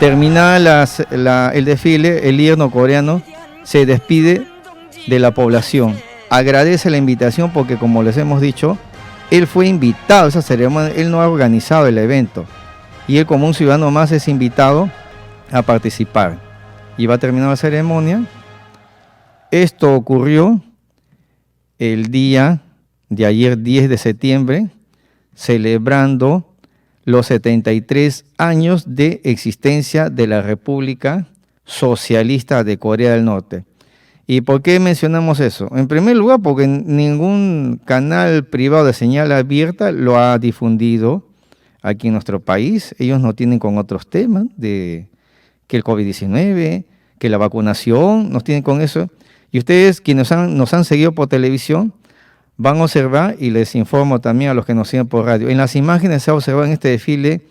Terminada el desfile, el líder norcoreano se despide de la población. Agradece la invitación porque, como les hemos dicho, él fue invitado a esa ceremonia, él no ha organizado el evento. y él como un ciudadano más es invitado a participar. Y va a terminar la ceremonia. Esto ocurrió el día de ayer, 10 de septiembre, celebrando los 73 años de existencia de la República Socialista de Corea del Norte. ¿Y por qué mencionamos eso? En primer lugar, porque ningún canal privado de señal abierta lo ha difundido aquí en nuestro país. Ellos no tienen con otros temas, de que el COVID-19, que la vacunación, nos tienen con eso. Y ustedes, quienes nos han seguido por televisión, van a observar, y les informo también a los que nos siguen por radio, en las imágenes se ha observado en este desfile,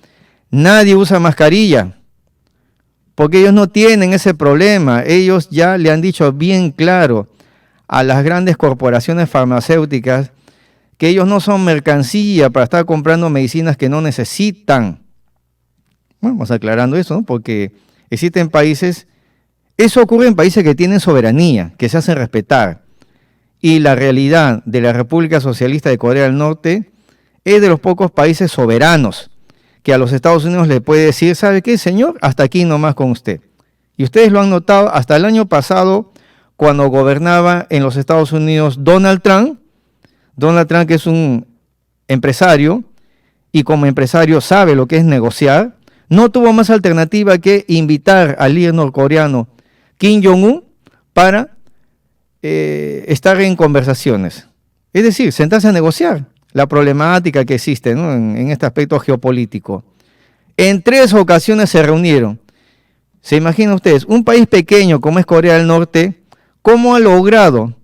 nadie usa mascarilla, porque ellos no tienen ese problema. Ellos ya le han dicho bien claro a las grandes corporaciones farmacéuticas que ellos no son mercancía para estar comprando medicinas que no necesitan. Bueno, vamos aclarando eso, ¿no? Porque existen países, eso ocurre en países que tienen soberanía, que se hacen respetar. Y la realidad de la República Socialista de Corea del Norte es de los pocos países soberanos que a los Estados Unidos le puede decir, ¿sabe qué, señor? Hasta aquí nomás con usted. Y ustedes lo han notado hasta el año pasado, cuando gobernaba en los Estados Unidos Donald Trump, que es un empresario, y como empresario sabe lo que es negociar, no tuvo más alternativa que invitar al líder norcoreano Kim Jong-un para estar en conversaciones. Es decir, sentarse a negociar la problemática que existe, ¿no? en este aspecto geopolítico. En 3 ocasiones se reunieron. ¿Se imaginan ustedes? Un país pequeño como es Corea del Norte, ¿cómo ha logrado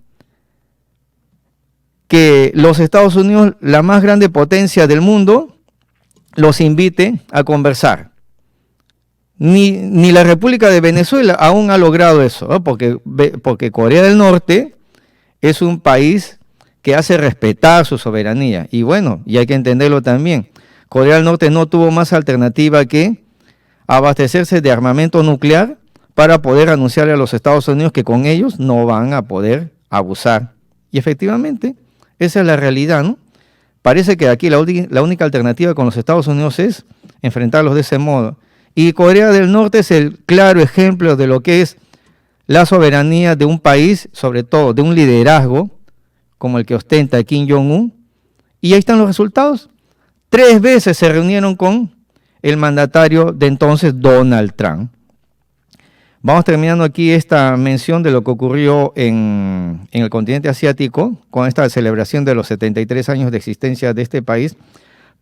que los Estados Unidos, la más grande potencia del mundo, los invite a conversar? Ni la República de Venezuela aún ha logrado eso, ¿no? Porque Corea del Norte es un país que hace respetar su soberanía. Y bueno, y hay que entenderlo también, Corea del Norte no tuvo más alternativa que abastecerse de armamento nuclear para poder anunciarle a los Estados Unidos que con ellos no van a poder abusar. Y efectivamente, esa es la realidad, ¿no? Parece que aquí la única alternativa con los Estados Unidos es enfrentarlos de ese modo. Y Corea del Norte es el claro ejemplo de lo que es la soberanía de un país, sobre todo de un liderazgo como el que ostenta Kim Jong-un. Y ahí están los resultados. 3 veces se reunieron con el mandatario de entonces, Donald Trump. Vamos terminando aquí esta mención de lo que ocurrió en el continente asiático, con esta celebración de los 73 años de existencia de este país,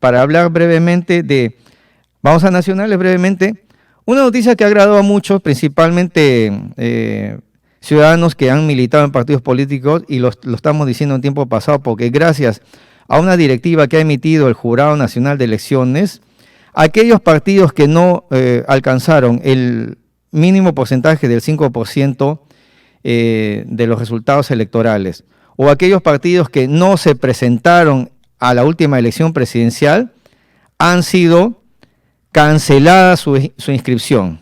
para hablar brevemente de... Vamos a nacionales brevemente. Una noticia que ha agradado a muchos, principalmente ciudadanos que han militado en partidos políticos, y lo estamos diciendo en tiempo pasado, porque gracias a una directiva que ha emitido el Jurado Nacional de Elecciones, aquellos partidos que no alcanzaron el mínimo porcentaje del 5% de los resultados electorales, o aquellos partidos que no se presentaron a la última elección presidencial, han sido cancelada su inscripción.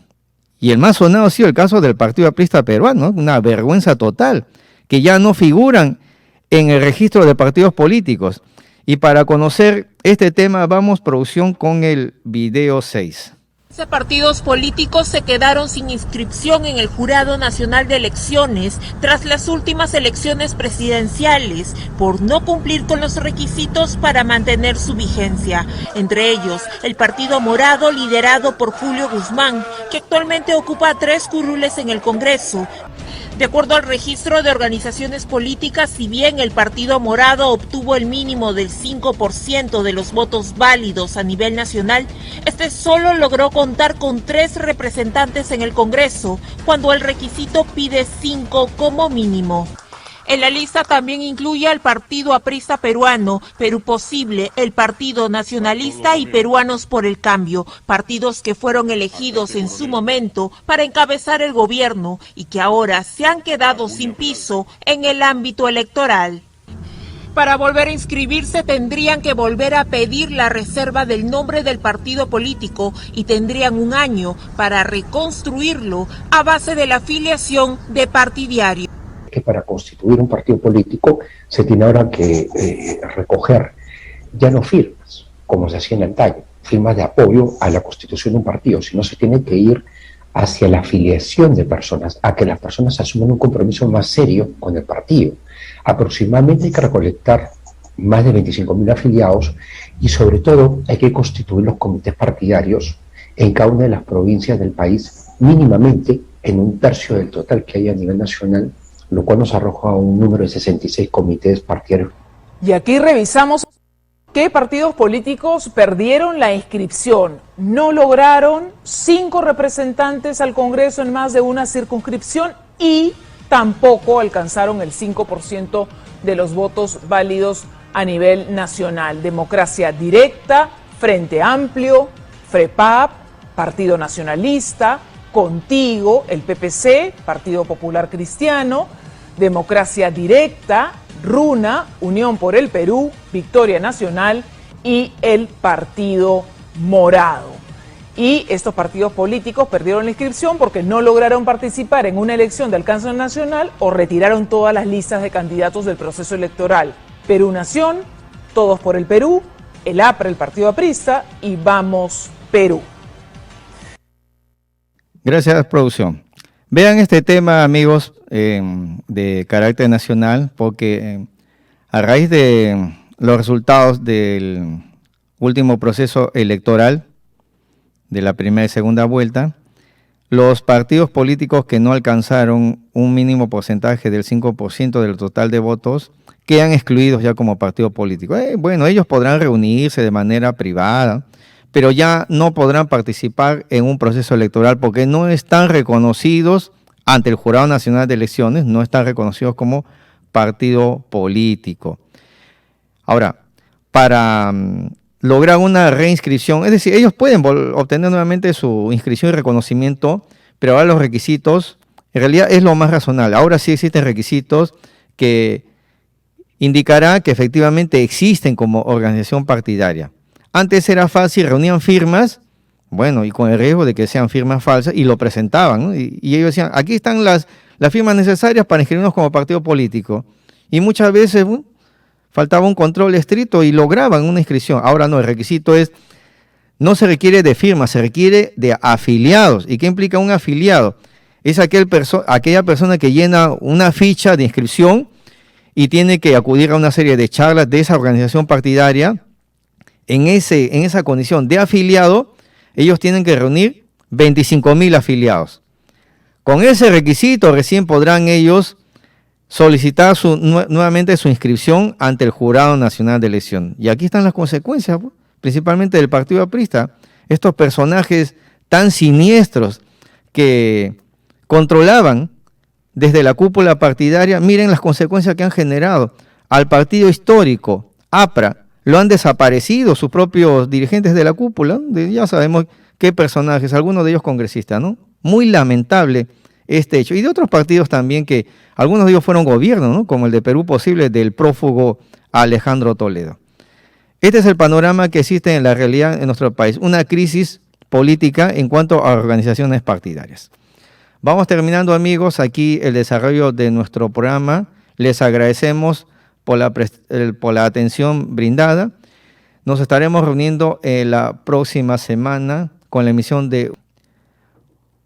Y el más sonado ha sido el caso del Partido Aprista Peruano, ¿no? Una vergüenza total, que ya no figuran en el registro de partidos políticos. Y para conocer este tema, vamos, producción, con el video 6. 15 partidos políticos se quedaron sin inscripción en el Jurado Nacional de Elecciones tras las últimas elecciones presidenciales por no cumplir con los requisitos para mantener su vigencia. Entre ellos, el Partido Morado, liderado por Julio Guzmán, que actualmente ocupa 3 curules en el Congreso. De acuerdo al registro de organizaciones políticas, si bien el Partido Morado obtuvo el mínimo del 5% de los votos válidos a nivel nacional, este solo logró contar con 3 representantes en el Congreso, cuando el requisito pide 5 como mínimo. En la lista también incluye al Partido Aprista Peruano, Perú Posible, el Partido Nacionalista y Peruanos por el Cambio, partidos que fueron elegidos en su momento para encabezar el gobierno y que ahora se han quedado sin piso en el ámbito electoral. Para volver a inscribirse tendrían que volver a pedir la reserva del nombre del partido político y tendrían 1 año para reconstruirlo a base de la afiliación de partidario. Que para constituir un partido político se tiene ahora que recoger ya no firmas, como se hacía en antaño, firmas de apoyo a la constitución de un partido, sino se tiene que ir hacia la afiliación de personas, a que las personas asuman un compromiso más serio con el partido. Aproximadamente hay que recolectar más de 25.000 afiliados y sobre todo hay que constituir los comités partidarios en cada una de las provincias del país, mínimamente en 1/3 del total que hay a nivel nacional, lo cual nos arroja un número de 66 comités partidarios. Y aquí revisamos qué partidos políticos perdieron la inscripción. No lograron 5 representantes al Congreso en más de una circunscripción y tampoco alcanzaron el 5% de los votos válidos a nivel nacional. Democracia Directa, Frente Amplio, FREPAP, Partido Nacionalista, Contigo, el PPC, Partido Popular Cristiano, Democracia Directa, RUNA, Unión por el Perú, Victoria Nacional y el Partido Morado. Y estos partidos políticos perdieron la inscripción porque no lograron participar en una elección de alcance nacional o retiraron todas las listas de candidatos del proceso electoral. Perú Nación, Todos por el Perú, el APRA, el Partido Aprista y Vamos Perú. Gracias, producción. Vean este tema, amigos, de carácter nacional, porque a raíz de los resultados del último proceso electoral de la primera y segunda vuelta, los partidos políticos que no alcanzaron un mínimo porcentaje del 5% del total de votos quedan excluidos ya como partido político. Bueno, ellos podrán reunirse de manera privada, pero ya no podrán participar en un proceso electoral porque no están reconocidos ante el Jurado Nacional de Elecciones, no están reconocidos como partido político. Ahora, para lograr una reinscripción, es decir, ellos pueden obtener nuevamente su inscripción y reconocimiento, pero ahora los requisitos, en realidad es lo más razonable. Ahora sí existen requisitos que indicará que efectivamente existen como organización partidaria. Antes era fácil, reunían firmas, bueno, y con el riesgo de que sean firmas falsas, y lo presentaban, ¿no? Y ellos decían, aquí están las firmas necesarias para inscribirnos como partido político. Y muchas veces faltaba un control estricto y lograban una inscripción. Ahora no, el requisito es, no se requiere de firmas, se requiere de afiliados. ¿Y qué implica un afiliado? Es aquella persona que llena una ficha de inscripción y tiene que acudir a una serie de charlas de esa organización partidaria. En esa condición de afiliado, ellos tienen que reunir 25.000 afiliados. Con ese requisito recién podrán ellos solicitar nuevamente su inscripción ante el Jurado Nacional de Elección. Y aquí están las consecuencias, principalmente del Partido Aprista. Estos personajes tan siniestros que controlaban desde la cúpula partidaria, miren las consecuencias que han generado. Al partido histórico, APRA, lo han desaparecido sus propios dirigentes de la cúpula, ya sabemos qué personajes, algunos de ellos congresistas, ¿no? Muy lamentable este hecho. Y de otros partidos también que algunos de ellos fueron gobierno, ¿no? Como el de Perú Posible del prófugo Alejandro Toledo. Este es el panorama que existe en la realidad en nuestro país, una crisis política en cuanto a organizaciones partidarias. Vamos terminando, amigos, aquí el desarrollo de nuestro programa. Les agradecemos por la atención brindada. Nos estaremos reuniendo la próxima semana con la emisión de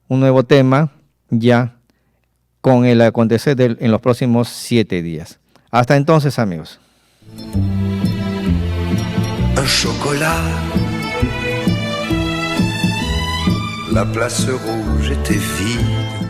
un nuevo tema, ya con el acontecer en los próximos 7 días. Hasta entonces, amigos. Un chocolat, la place rouge était vide.